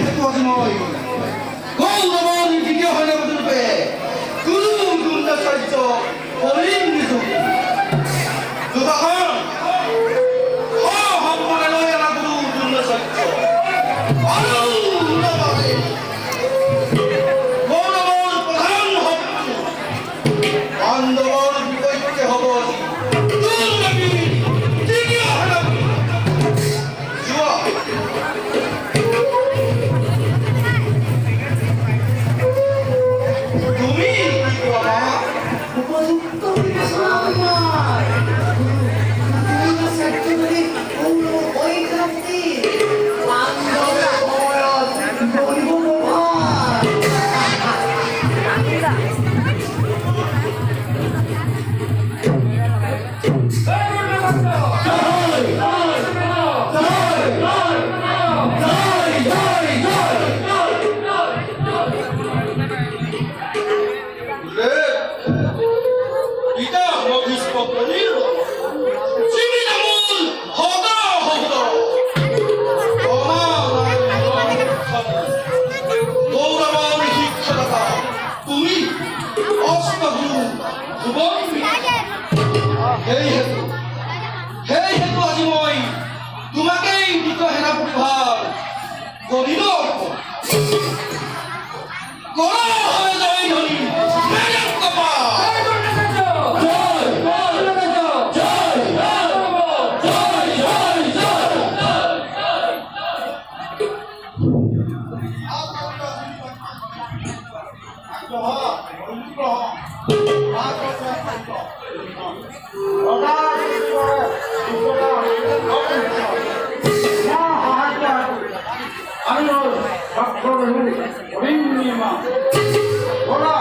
হেতু আজি মই গৌৰৱৰ দ্বিতীয় সৈন্যৰূপে গুৰু গুণ্ডাচাৰ্য অলিম নিযুক্ত দুটাখন সম্পূৰ্ণ লৈ অনা গুৰু গুণ্ডাচাৰ্য আৰু লগতে গৌৰৱৰ প্ৰধান শত্ৰু পাণ্ডৱৰ বিপক্ষে হ'ব দ্বিতীয় উপযুক্ত বিবেচনা আমার সেক্টরে ওই ক্রান্তি সেই হেতু আজি মই তোমাকেই দ্বিতীয় সেনাপতি ভাৰ কৰিল Hola,